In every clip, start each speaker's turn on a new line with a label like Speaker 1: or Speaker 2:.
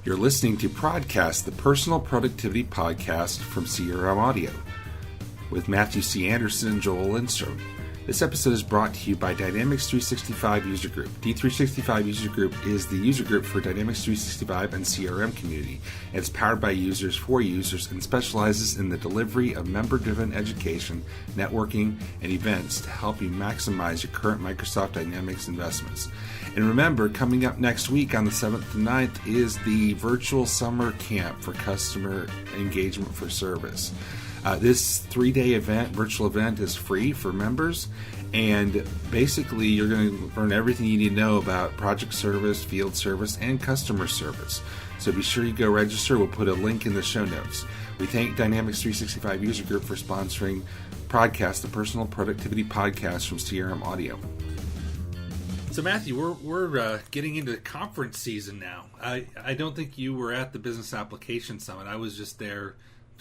Speaker 1: You're listening to ProdCast, the personal productivity podcast from CRM Audio, with Matthew C. Anderson and Joel Lindstrom. This episode is brought to you by Dynamics 365 User Group. D365 User Group is the user group for Dynamics 365 and CRM community. It's powered by users for users and specializes in the delivery of member-driven education, networking, and events to help you maximize your current Microsoft Dynamics investments. And remember, coming up next week on the 7th to 9th is the virtual summer camp for customer engagement for service. This 3-day event, virtual event, is free for members, and basically you're going to learn everything you need to know about project service, field service, and customer service. So be sure you go register. We'll put a link in the show notes. We thank Dynamics 365 User Group for sponsoring ProdCast, the personal productivity podcast from CRM Audio. So Matthew, we're getting into conference season now. I don't think you were at the Business Application Summit. I was just there.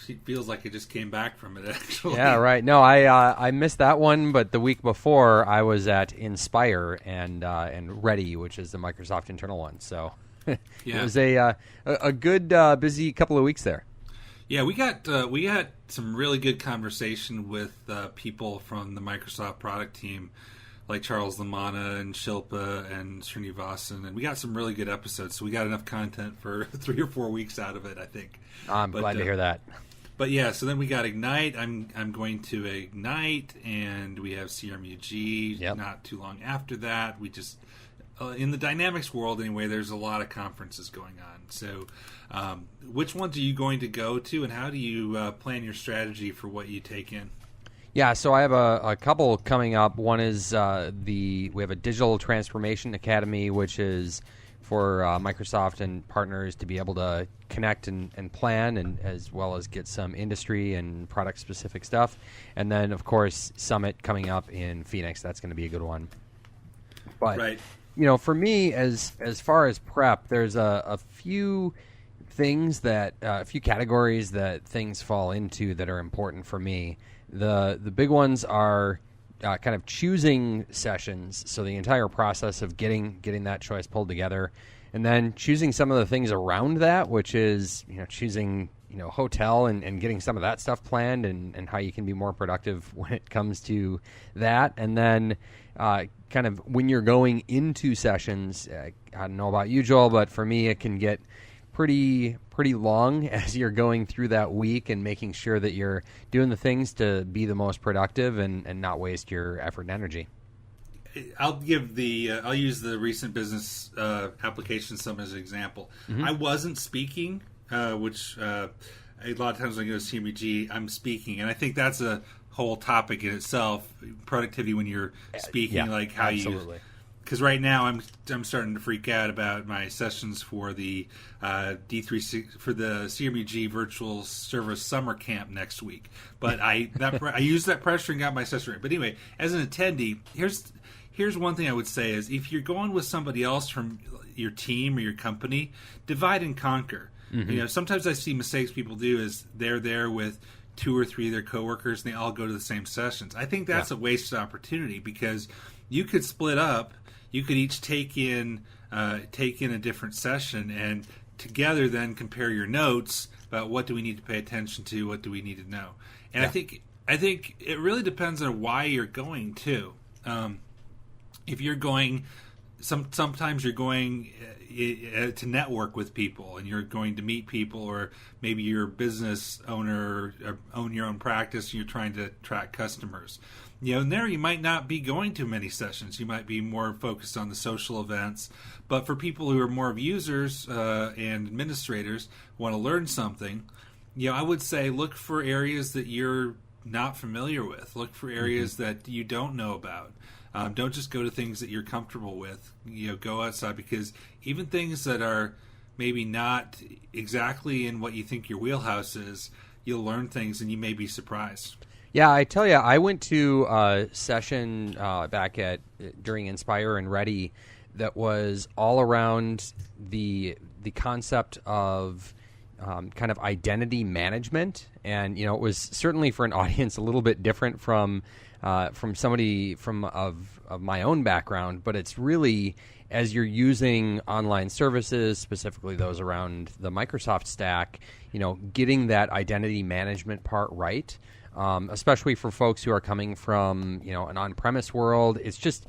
Speaker 1: It feels like I just came back from it, actually.
Speaker 2: Yeah, right. No, I missed that one, but the week before I was at Inspire and Ready, which is the Microsoft internal one. So It was a good busy couple of weeks there.
Speaker 1: Yeah, we had some really good conversation with people from the Microsoft product team, like Charles Lamanna and Shilpa and Srinivasan, and we got some really good episodes. So we got enough content for 3 or 4 weeks out of it, I think.
Speaker 2: I'm glad to hear that.
Speaker 1: But yeah, so then we got Ignite. I'm going to Ignite, and we have CRMUG.
Speaker 2: Yep.
Speaker 1: Not too long after that, we just in the Dynamics world anyway. There's a lot of conferences going on. So, which ones are you going to go to, and how do you plan your strategy for what you take in?
Speaker 2: Yeah, so I have a couple coming up. One is we have a Digital Transformation Academy, which is for Microsoft and partners to be able to connect and plan, and as well as get some industry and product-specific stuff. And then, of course, Summit coming up in Phoenix. That's going to be a good one. But,
Speaker 1: right.
Speaker 2: For me, as far as prep, there's a few things a few categories that things fall into that are important for me. The big ones are kind of choosing sessions, so the entire process of getting that choice pulled together, and then choosing some of the things around that, which is choosing hotel and getting some of that stuff planned, and how you can be more productive when it comes to that. And then kind of when you're going into sessions, I don't know about you, Joel, but for me it can get pretty long as you're going through that week and making sure that you're doing the things to be the most productive and not waste your effort and energy.
Speaker 1: I'll use the recent Business Application Summit as an example. Mm-hmm. I wasn't speaking, which a lot of times when I go to CMG, I'm speaking, and I think that's a whole topic in itself. Productivity when you're speaking, like how
Speaker 2: absolutely.
Speaker 1: you. Because right now I'm starting to freak out about my sessions for the D3 for the CMUG Virtual Service Summer Camp next week. But I used that pressure and got my session right. But anyway, as an attendee, here's one thing I would say is if you're going with somebody else from your team or your company, divide and conquer. Mm-hmm. Sometimes I see mistakes people do is they're there with 2 or 3 of their coworkers and they all go to the same sessions. I think that's a wasted opportunity because you could split up. You could each take in a different session, and together then compare your notes about what do we need to pay attention to, what do we need to know. And I think it really depends on why you're going too. If you're going, sometimes you're going to network with people, and you're going to meet people, or maybe you're a business owner or own your own practice, and you're trying to attract customers. And there you might not be going to many sessions. You might be more focused on the social events. But for people who are more of users and administrators want to learn something, I would say look for areas that you're not familiar with. Look for areas that you don't know about. Don't just go to things that you're comfortable with. Go outside, because even things that are maybe not exactly in what you think your wheelhouse is, you'll learn things and you may be surprised.
Speaker 2: Yeah, I tell you, I went to a session back during Inspire and Ready that was all around the concept of kind of identity management, and it was certainly for an audience a little bit different from from somebody of my own background, but it's really as you're using online services, specifically those around the Microsoft stack, getting that identity management part right, especially for folks who are coming from, an on-premise world. It's just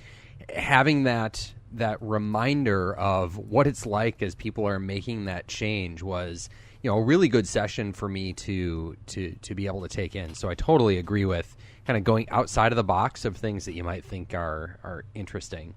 Speaker 2: having that reminder of what it's like as people are making that change was, a really good session for me to be able to take in. So I totally agree with kind of going outside of the box of things that you might think are interesting.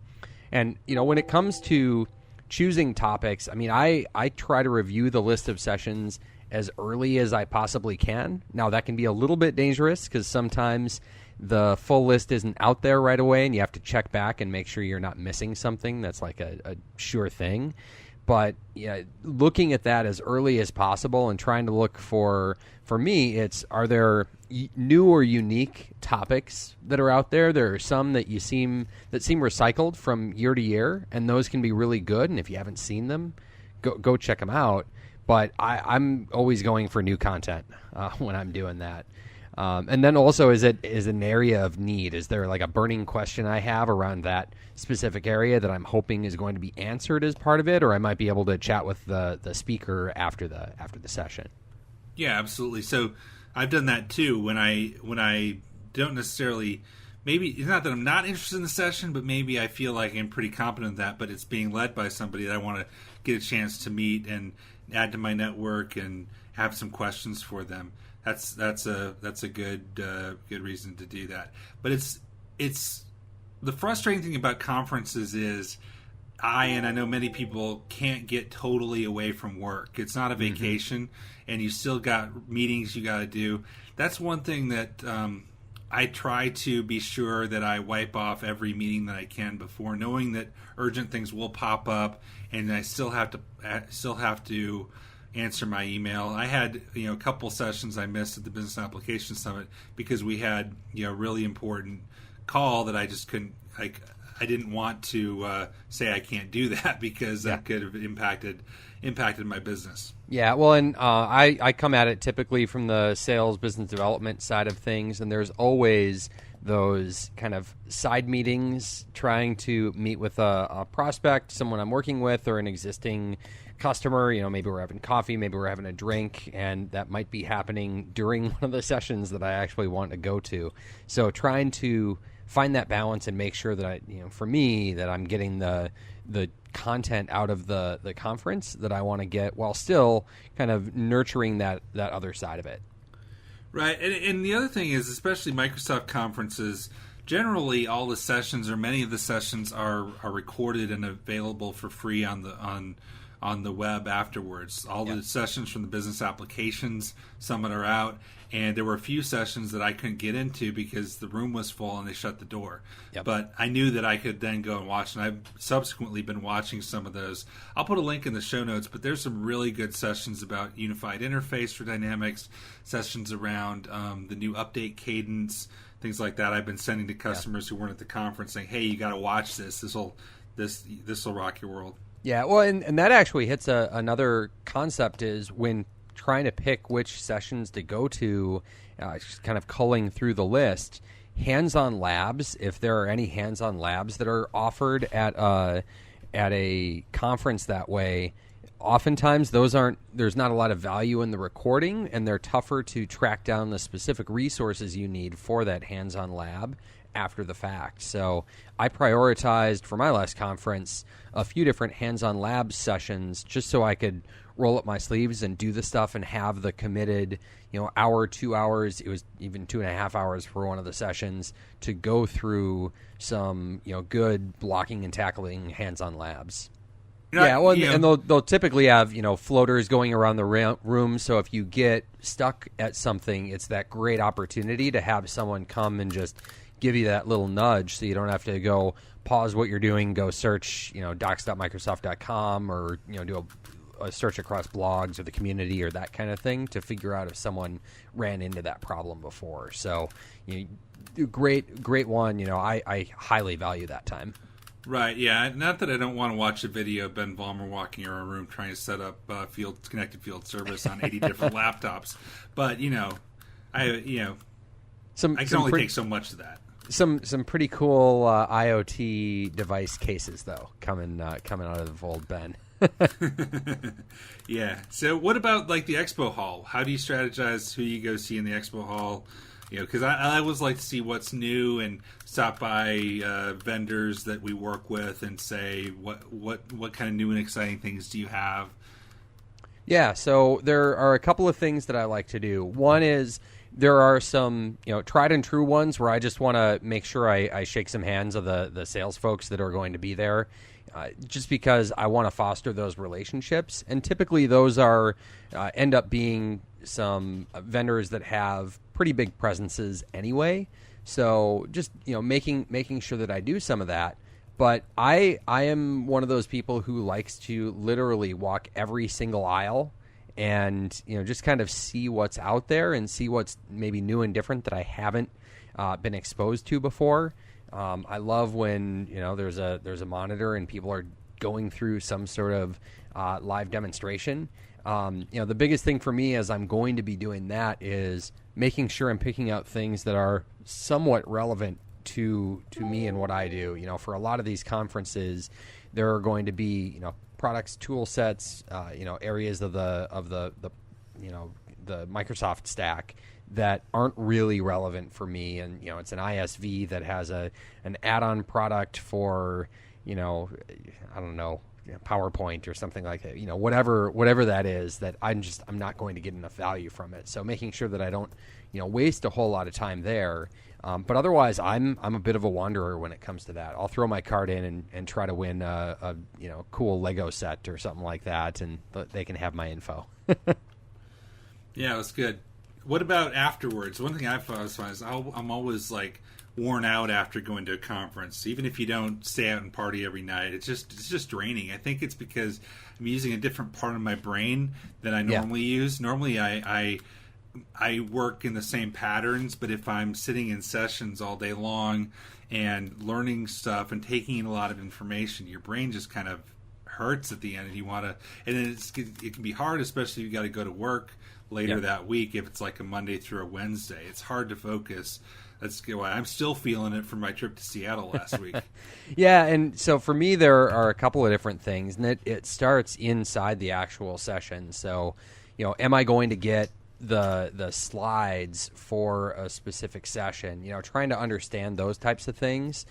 Speaker 2: And, when it comes to choosing topics, I try to review the list of sessions as early as I possibly can. Now, that can be a little bit dangerous because sometimes the full list isn't out there right away and you have to check back and make sure you're not missing something that's like a sure thing. But looking at that as early as possible and trying to look for me, are there new or unique topics that are out there? There are some that seem recycled from year to year, and those can be really good. And if you haven't seen them, go check them out. But I'm always going for new content when I'm doing that. And then also, is an area of need? Is there like a burning question I have around that specific area that I'm hoping is going to be answered as part of it, or I might be able to chat with the speaker after the session?
Speaker 1: Yeah, absolutely. So I've done that too. When I don't necessarily, maybe it's not that I'm not interested in the session, but maybe I feel like I'm pretty competent in that, but it's being led by somebody that I want to get a chance to meet and add to my network and have some questions for them. That's a good reason to do that. But it's the frustrating thing about conferences is I know many people can't get totally away from work. It's not a vacation, and you still got meetings you got to do. That's one thing that I try to be sure that I wipe off every meeting that I can before, knowing that urgent things will pop up, and I still have to answer my email. I had a couple sessions I missed at the Business Application Summit because we had a really important call that I just couldn't. I didn't want to say I can't do that because that could have impacted my business. Yeah,
Speaker 2: well, and I come at it typically from the sales business development side of things, and there's always those kind of side meetings trying to meet with a prospect, someone I'm working with, or an existing customer. Maybe we're having coffee, maybe we're having a drink, and that might be happening during one of the sessions that I actually want to go to. So trying to find that balance and make sure that for me, that I'm getting the content out of the conference that I want to get while still kind of nurturing that other side of it.
Speaker 1: Right. And the other thing is, especially Microsoft conferences, generally all the sessions or many of the sessions are recorded and available for free on the web afterwards. All the sessions from the Business Applications Summit are out, and there were a few sessions that I couldn't get into because the room was full and they shut the door. But I knew that I could then go and watch, and I've subsequently been watching some of those. I'll put a link in the show notes, but there's some really good sessions about unified interface for Dynamics, sessions around the new update cadence, things like that. I've been sending to customers who weren't at the conference saying, hey, you got to watch this. This will rock your world.
Speaker 2: Yeah, well, and that actually hits another concept is when trying to pick which sessions to go to, kind of culling through the list, hands-on labs, if there are any hands-on labs that are offered at a conference that way, oftentimes there's not a lot of value in the recording, and they're tougher to track down the specific resources you need for that hands-on lab after the fact. So I prioritized for my last conference a few different hands-on lab sessions just so I could roll up my sleeves and do the stuff and have the committed, hour, 2 hours. It was even 2.5 hours for one of the sessions to go through some, good blocking and tackling hands-on labs. And they'll typically have, floaters going around the room. So if you get stuck at something, it's that great opportunity to have someone come and just give you that little nudge so you don't have to go pause what you're doing, go search, docs.microsoft.com or, do a search across blogs or the community or that kind of thing to figure out if someone ran into that problem before. So, great one. I highly value that time.
Speaker 1: Right, yeah. Not that I don't want to watch a video of Ben Vollmer walking around a room trying to set up connected field service on 80 different laptops, but I can only take so much of that.
Speaker 2: Some pretty cool IoT device cases though coming out of the fold, Ben.
Speaker 1: Yeah. So what about like the expo hall? How do you strategize who you go see in the expo hall? Because I always like to see what's new and stop by vendors that we work with and say what kind of new and exciting things do you have?
Speaker 2: Yeah, so there are a couple of things that I like to do. One is there are some tried and true ones where I just want to make sure I shake some hands of the sales folks that are going to be there, just because I want to foster those relationships. And typically those are end up being some vendors that have pretty big presences anyway. So just making sure that I do some of that. But I am one of those people who likes to literally walk every single aisle and just kind of see what's out there and see what's maybe new and different that I haven't been exposed to before. I love when there's a monitor and people are going through some sort of live demonstration. The biggest thing for me as I'm going to be doing that is making sure I'm picking out things that are somewhat relevant to me and what I do. For a lot of these conferences, there are going to be products, tool sets, areas of the Microsoft stack that aren't really relevant for me. And it's an ISV that has an add-on product for I don't know, PowerPoint or something like that. Whatever that is, that I'm not going to get enough value from it. So making sure that I don't waste a whole lot of time there. But otherwise, I'm a bit of a wanderer when it comes to that. I'll throw my card in and try to win a cool Lego set or something like that, and they can have my info.
Speaker 1: Yeah, that's good. What about afterwards? One thing I've always found is I'm always like worn out after going to a conference. Even if you don't stay out and party every night, it's just draining. I think it's because I'm using a different part of my brain than I normally use. Normally, I work in the same patterns, but if I'm sitting in sessions all day long and learning stuff and taking in a lot of information, your brain just kind of hurts at the end, and it can be hard, especially if you got to go to work later that week. If it's like a Monday through a Wednesday, it's hard to focus. That's why I'm still feeling it from my trip to Seattle last week.
Speaker 2: Yeah, and so for me, there are a couple of different things, and it starts inside the actual session. So, am I going to get the slides for a specific session? Trying to understand those types of things,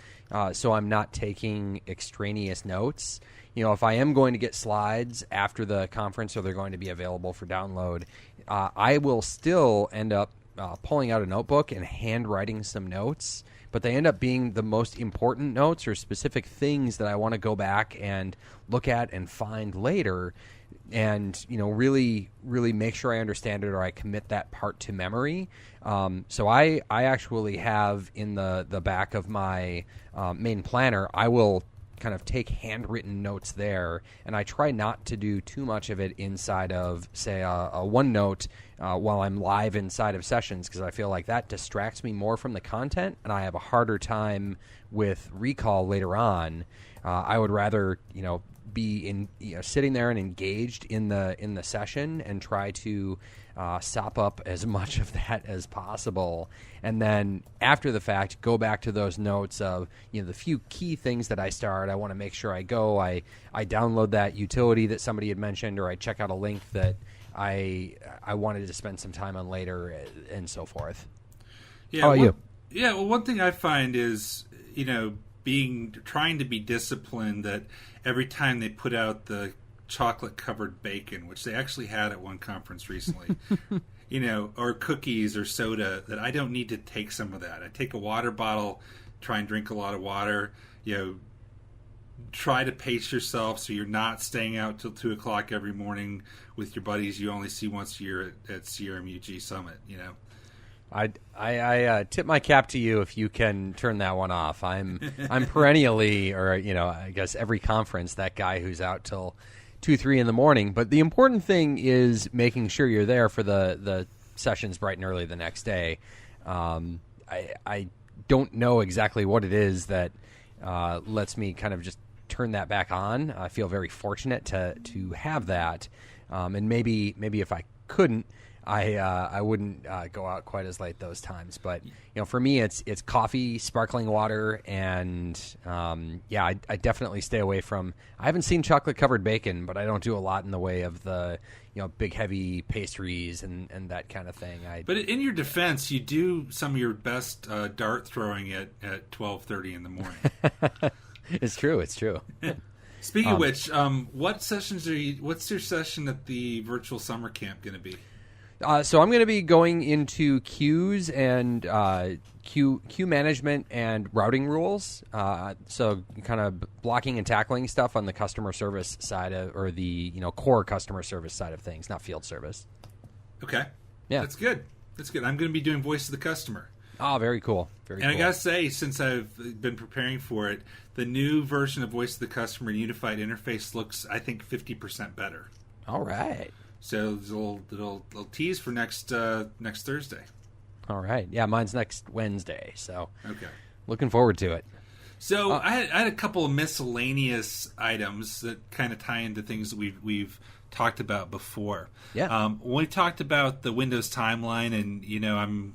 Speaker 2: so I'm not taking extraneous notes. If I am going to get slides after the conference or they're going to be available for download, I will still end up pulling out a notebook and handwriting some notes, but they end up being the most important notes or specific things that I want to go back and look at and find later, and really make sure I understand it or I commit that part to memory. So I actually have in the back of my main planner, I will kind of take handwritten notes there, and I try not to do too much of it inside of, say, a OneNote while I'm live inside of sessions, because I feel like that distracts me more from the content, and I have a harder time with recall later on. I would rather, be in sitting there and engaged in the session and try to sop up as much of that as possible, and then after the fact go back to those notes of the few key things that I start. I want to make sure I download that utility that somebody had mentioned, or I check out a link that I wanted to spend some time on later, and so forth.
Speaker 1: Yeah,
Speaker 2: how about you?
Speaker 1: Yeah, well, one thing I find is trying to be disciplined, that every time they put out the chocolate covered bacon, which they actually had at one conference recently, or cookies or soda, that I don't need to take some of that. I take a water bottle, try and drink a lot of water, try to pace yourself so you're not staying out till 2 o'clock every morning with your buddies you only see once a year at CRMUG Summit,
Speaker 2: I tip my cap to you if you can turn that one off. I'm perennially, or I guess every conference, that guy who's out till 2-3 in the morning. But the important thing is making sure you're there for the sessions bright and early the next day. I don't know exactly what it is that lets me kind of just turn that back on. I feel very fortunate to have that, and maybe if I couldn't, I wouldn't go out quite as late those times. But for me, it's coffee, sparkling water, and I definitely stay away from. I haven't seen chocolate covered bacon, but I don't do a lot in the way of the big heavy pastries and that kind of thing.
Speaker 1: But in your defense, you do some of your best dart throwing at 12:30 in the morning.
Speaker 2: It's true.
Speaker 1: Speaking of which, what sessions what's your session at the virtual summer camp going to be?
Speaker 2: So I'm going to be going into queues and queue management and routing rules. So kind of blocking and tackling stuff on the customer service side or the core customer service side of things, not field service.
Speaker 1: Okay,
Speaker 2: yeah,
Speaker 1: that's good. I'm going to be doing voice of the customer.
Speaker 2: Oh, very cool. Very cool.
Speaker 1: I gotta say, since I've been preparing for it, the new version of Voice of the Customer and Unified Interface looks, I think, 50% better.
Speaker 2: All right.
Speaker 1: So there's a little tease for next Thursday.
Speaker 2: All right. Yeah, mine's next Wednesday. So
Speaker 1: okay,
Speaker 2: looking forward to it.
Speaker 1: So I had a couple of miscellaneous items that kind of tie into things that we've talked about before.
Speaker 2: Yeah.
Speaker 1: When we talked about the Windows timeline, and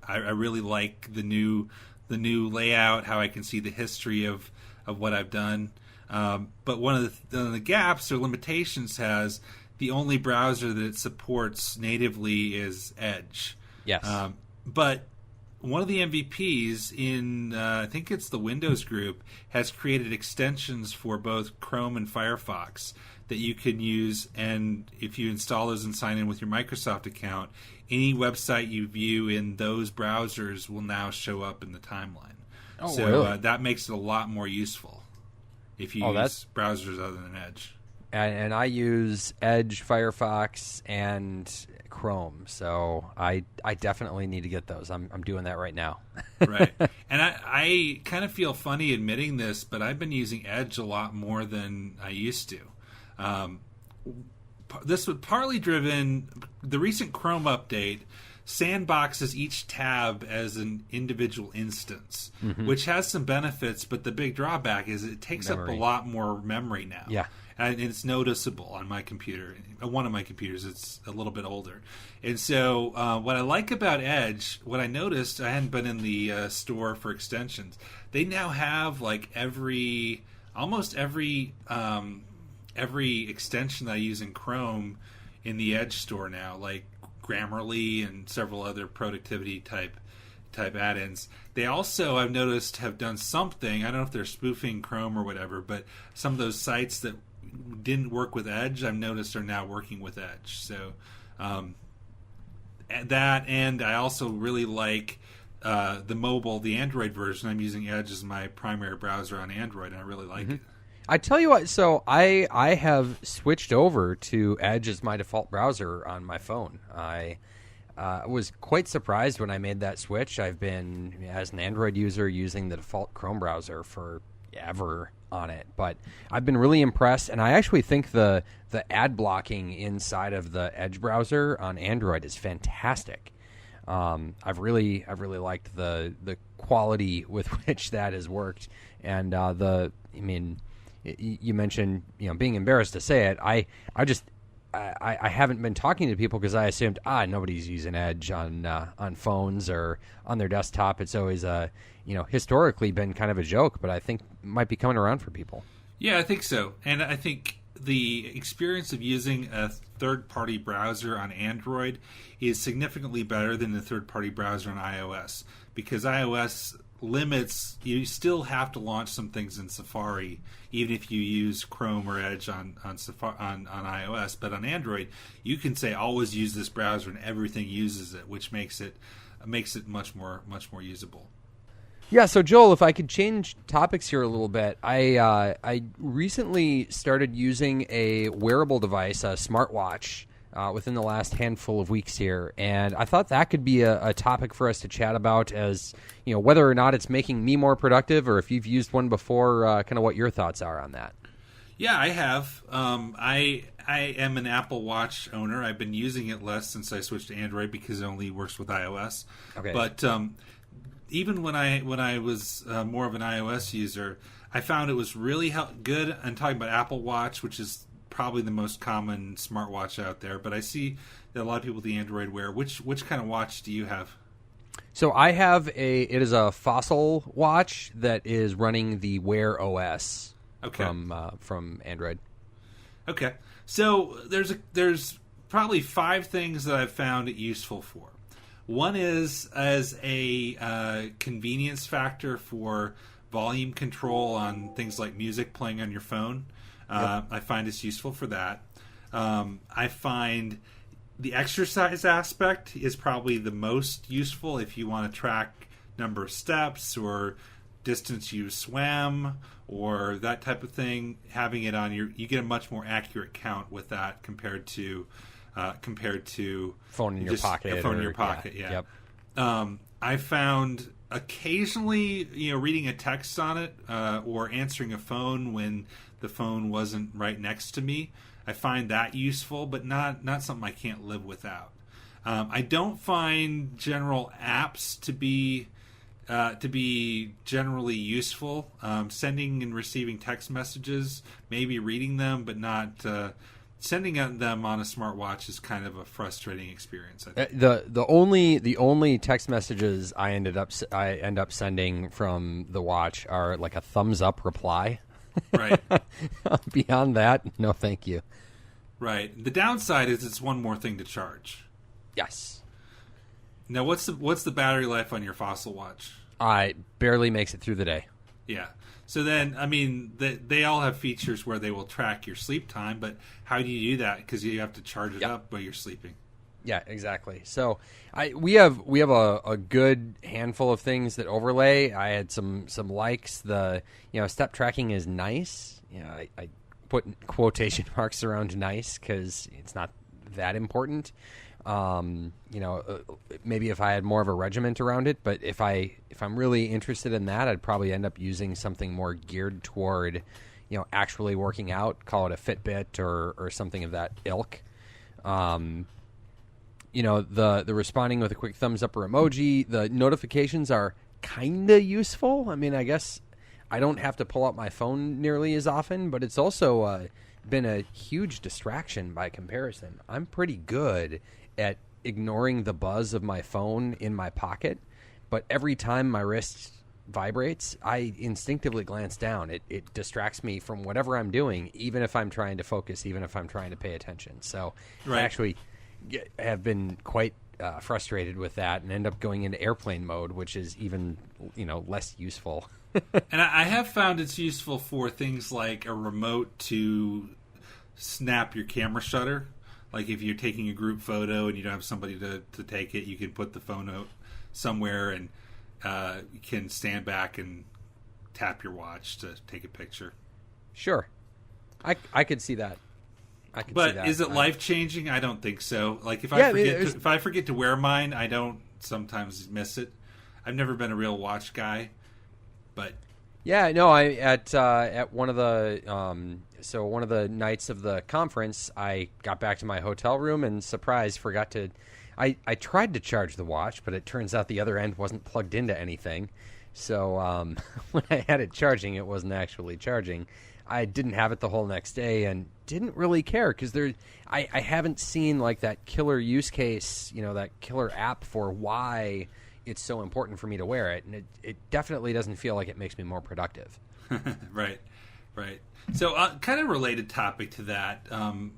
Speaker 1: I really like the new layout, how I can see the history of what I've done. But one of the gaps or limitations has the only browser that it supports natively is Edge.
Speaker 2: Yes.
Speaker 1: But one of the MVPs in, I think it's the Windows group, has created extensions for both Chrome and Firefox that you can use. And if you install those and sign in with your Microsoft account, any website you view in those browsers will now show up in the timeline.
Speaker 2: Oh,
Speaker 1: so
Speaker 2: really?
Speaker 1: That makes it a lot more useful if you use browsers other than Edge.
Speaker 2: And I use Edge, Firefox, and Chrome, so I definitely need to get those. I'm doing that right now.
Speaker 1: Right. And I kind of feel funny admitting this, but I've been using Edge a lot more than I used to. This was partly driven, the recent Chrome update sandboxes each tab as an individual instance, which has some benefits, but the big drawback is it takes up a lot more memory now.
Speaker 2: Yeah.
Speaker 1: And it's noticeable on my computer. One of my computers, it's a little bit older. And so what I like about Edge, what I noticed, I hadn't been in the store for extensions. They now have like almost every extension that I use in Chrome in the Edge store now, like Grammarly and several other productivity type add-ins. They also, I've noticed, have done something. I don't know if they're spoofing Chrome or whatever, but some of those sites that didn't work with Edge, I've noticed, are now working with Edge. So that, and I also really like the Android version. I'm using Edge as my primary browser on Android, and I really like it.
Speaker 2: I tell you what, so I have switched over to Edge as my default browser on my phone. I was quite surprised when I made that switch. I've been, as an Android user, using the default Chrome browser forever on it, but I've been really impressed, and I actually think the ad blocking inside of the Edge browser on Android is fantastic. I've really liked the quality with which that has worked, and you mentioned being embarrassed to say it. I haven't been talking to people because I assumed nobody's using Edge on phones or on their desktop. It's always historically been kind of a joke, but I think it might be coming around for people.
Speaker 1: Yeah, I think so, and I think the experience of using a third-party browser on Android is significantly better than the third-party browser on iOS, because iOS limits, you still have to launch some things in Safari, even if you use Chrome or Edge on iOS. But on Android, you can say always use this browser, and everything uses it, which makes it much more usable.
Speaker 2: Yeah, so Joel, if I could change topics here a little bit, I recently started using a wearable device, a smartwatch, within the last handful of weeks here, and I thought that could be a topic for us to chat about, as whether or not it's making me more productive, or if you've used one before, kind of what your thoughts are on that.
Speaker 1: Yeah, I have. I am an Apple Watch owner. I've been using it less since I switched to Android because it only works with iOS.
Speaker 2: Okay.
Speaker 1: But even when I was more of an iOS user, I found it was really good. I'm talking about Apple Watch, which is probably the most common smartwatch out there, but I see that a lot of people with the Android Wear. Which kind of watch do you have?
Speaker 2: So I have it is a Fossil watch that is running the Wear OS from Android.
Speaker 1: Okay. So there's probably 5 things that I've found it useful for. One is as a convenience factor for volume control on things like music playing on your phone.
Speaker 2: Yep.
Speaker 1: I find it's useful for that. I find the exercise aspect is probably the most useful if you want to track number of steps or distance you swam or that type of thing. Having it on you get a much more accurate count with that compared to
Speaker 2: phone in your pocket.
Speaker 1: Phone in your pocket, yeah.
Speaker 2: Yep.
Speaker 1: I found occasionally, reading a text on it or answering a phone when the phone wasn't right next to me. I find that useful, but not something I can't live without. I don't find general apps to be generally useful. Sending and receiving text messages, maybe reading them, but not sending them on a smartwatch is kind of a frustrating experience, I think.
Speaker 2: The only text messages I end up sending from the watch are like a thumbs up reply.
Speaker 1: Right.
Speaker 2: Beyond that, no thank you.
Speaker 1: Right. The downside is it's one more thing to charge.
Speaker 2: Yes.
Speaker 1: Now, what's the battery life on your Fossil watch?
Speaker 2: It barely makes it through the day.
Speaker 1: Yeah. So then, I mean, they all have features where they will track your sleep time, but how do you do that? Because you have to charge it up while you're sleeping.
Speaker 2: Yeah, exactly. So we have a good handful of things that overlay. I had some likes. The step tracking is nice. I put quotation marks around nice because it's not that important. Maybe if I had more of a regiment around it, but if I'm really interested in that, I'd probably end up using something more geared toward, actually working out. Call it a Fitbit or something of that ilk. The responding with a quick thumbs up or emoji. The notifications are kind of useful. I mean, I guess I don't have to pull out my phone nearly as often, but it's also been a huge distraction by comparison. I'm pretty good at ignoring the buzz of my phone in my pocket, but every time my wrist vibrates, I instinctively glance down. It distracts me from whatever I'm doing, even if I'm trying to focus, even if I'm trying to pay attention. So
Speaker 1: right.
Speaker 2: I actually have been quite frustrated with that and end up going into airplane mode, which is even less useful.
Speaker 1: And I have found it's useful for things like a remote to snap your camera shutter. Like if you're taking a group photo and you don't have somebody to take it, you can put the phone out somewhere and you can stand back and tap your watch to take a picture.
Speaker 2: Sure. I could see that.
Speaker 1: But is it life-changing? I don't think so. Like if I forget to wear mine, I don't sometimes miss it. I've never been a real watch guy, but
Speaker 2: yeah, no. I at one of the nights of the conference, I got back to my hotel room and forgot to. I tried to charge the watch, but it turns out the other end wasn't plugged into anything. So when I had it charging, it wasn't actually charging. I didn't have it the whole next day and didn't really care because I haven't seen like that killer use case, that killer app for why it's so important for me to wear it. And it definitely doesn't feel like it makes me more productive.
Speaker 1: Right. So kind of related topic to that,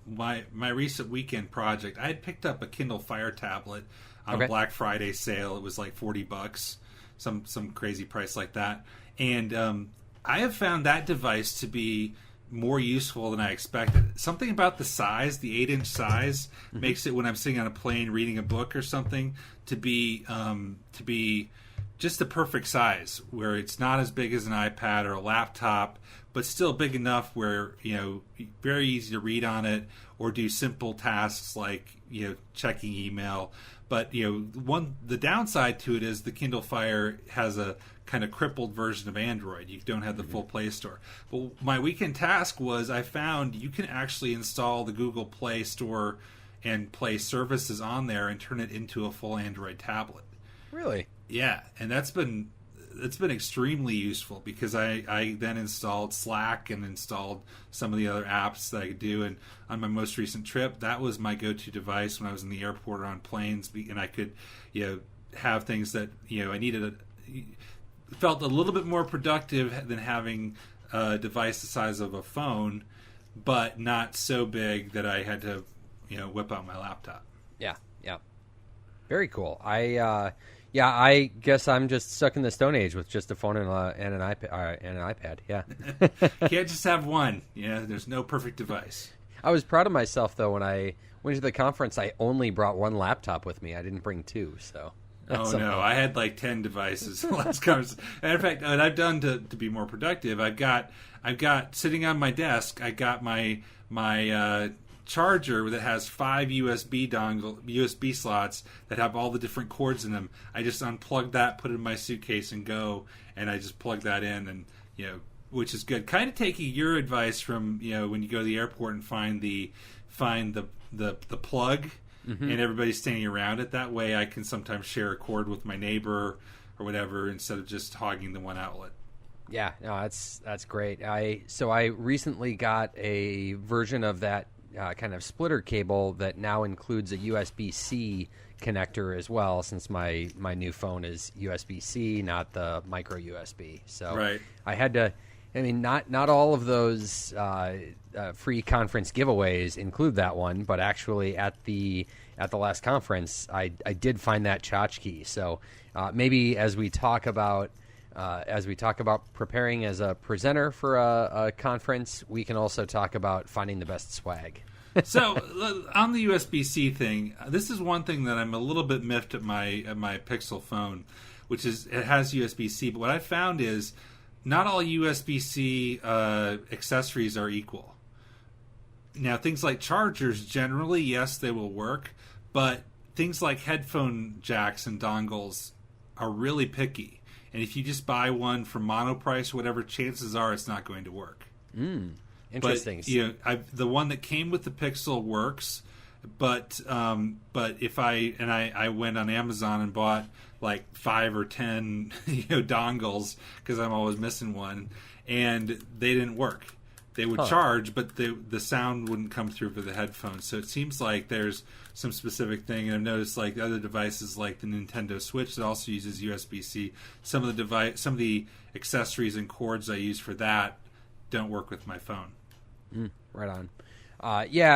Speaker 1: my recent weekend project, I had picked up a Kindle Fire tablet on a Black Friday sale. It was like $40, some crazy price like that. And I have found that device to be more useful than I expected. Something about the size, the 8-inch size, makes it when I'm sitting on a plane reading a book or something to be just the perfect size, where it's not as big as an iPad or a laptop, but still big enough where very easy to read on it or do simple tasks like checking email. But the downside to it is the Kindle Fire has a kind of crippled version of Android. You don't have the full Play Store. But my weekend task was I found you can actually install the Google Play Store and play services on there and turn it into a full Android tablet.
Speaker 2: Really?
Speaker 1: Yeah, and that's been it's been extremely useful because I then installed Slack and installed some of the other apps that I could do. And on my most recent trip, that was my go-to device when I was in the airport or on planes, and I could, have things that I needed. Felt a little bit more productive than having a device the size of a phone, but not so big that I had to, whip out my laptop.
Speaker 2: Yeah. Very cool. I guess I'm just stuck in the Stone Age with just a phone and an iPad. Yeah.
Speaker 1: Can't just have one. There's no perfect device.
Speaker 2: I was proud of myself though when I went to the conference. I only brought one laptop with me. I didn't bring two. So.
Speaker 1: No! I had like 10 devices last conference. And in fact, what I've done to be more productive, I've got sitting on my desk. I got my charger that has 5 USB slots that have all the different cords in them. I just unplug that, put it in my suitcase, and go. And I just plug that in, and which is good. Kind of taking your advice from when you go to the airport and find the plug. Mm-hmm. And everybody's standing around it. That way I can sometimes share a cord with my neighbor or whatever instead of just hogging the one outlet.
Speaker 2: Yeah, no, that's great. I recently got a version of that kind of splitter cable that now includes a USB-C connector as well, since my new phone is USB-C, not the micro USB. So
Speaker 1: right.
Speaker 2: I had to. I mean, not all of those free conference giveaways include that one, but actually at the last conference, I did find that tchotchke. So maybe as we talk about preparing as a presenter for a conference, we can also talk about finding the best swag.
Speaker 1: So on the USB-C thing, this is one thing that I'm a little bit miffed at my Pixel phone, which is it has USB-C, but what I found is not all USB-C accessories are equal. Now, things like chargers, generally, yes, they will work, but things like headphone jacks and dongles are really picky. And if you just buy one for monoprice or whatever, chances are it's not going to work.
Speaker 2: Interesting.
Speaker 1: But, the one that came with the Pixel works, but if I went on Amazon and bought like 5 or 10 dongles because I'm always missing one, and they didn't work. They would charge, but the sound wouldn't come through for the headphones. So it seems like there's some specific thing. And I've noticed like other devices like the Nintendo Switch that also uses USB-C. Some of the accessories and cords I use for that don't work with my phone.
Speaker 2: Right on.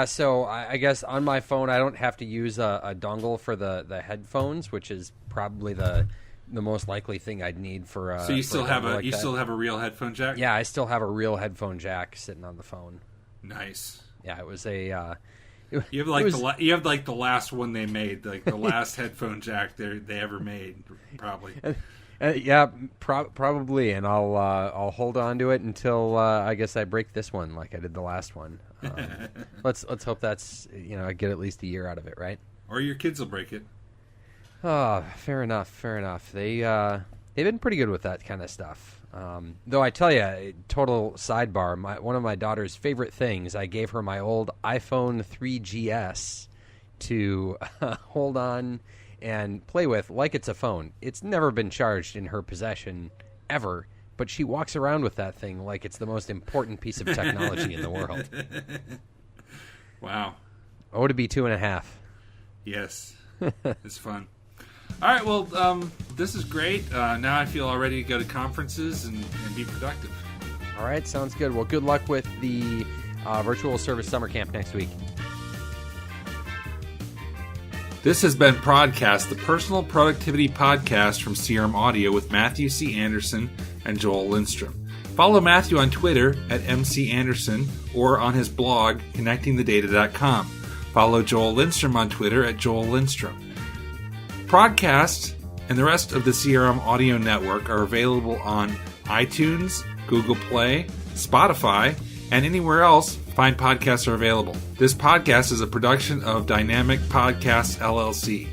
Speaker 2: So I guess on my phone I don't have to use a dongle for the headphones, which is probably the most likely thing I'd need for.
Speaker 1: So you still have a real headphone jack?
Speaker 2: Yeah, I still have a real headphone jack sitting on the phone.
Speaker 1: Nice.
Speaker 2: Yeah, it was a.
Speaker 1: You have the last one they made, like the last headphone jack they ever made, probably.
Speaker 2: Probably, and I'll hold on to it until I guess I break this one like I did the last one. Let's hope that's I get at least a year out of it, right?
Speaker 1: Or your kids will break it.
Speaker 2: Oh, fair enough. They've been pretty good with that kind of stuff. Though I tell you, total sidebar, one of my daughter's favorite things, I gave her my old iPhone 3GS to hold on and play with like it's a phone. It's never been charged in her possession ever, but she walks around with that thing like it's the most important piece of technology in the world.
Speaker 1: Wow.
Speaker 2: Oh, to be 2.5.
Speaker 1: Yes. It's fun. All right, well, this is great. Now I feel all ready to go to conferences and be productive.
Speaker 2: All right, sounds good. Well, good luck with the virtual service summer camp next week.
Speaker 1: This has been ProdCast, the personal productivity podcast from CRM Audio with Matthew C. Anderson and Joel Lindstrom. Follow Matthew on Twitter at @MCAnderson or on his blog, connectingthedata.com. Follow Joel Lindstrom on Twitter at Joel Lindstrom. ProdCast and the rest of the CRM Audio Network are available on iTunes, Google Play, Spotify, and anywhere else fine podcasts are available. This podcast is a production of Dynamic Podcasts, LLC.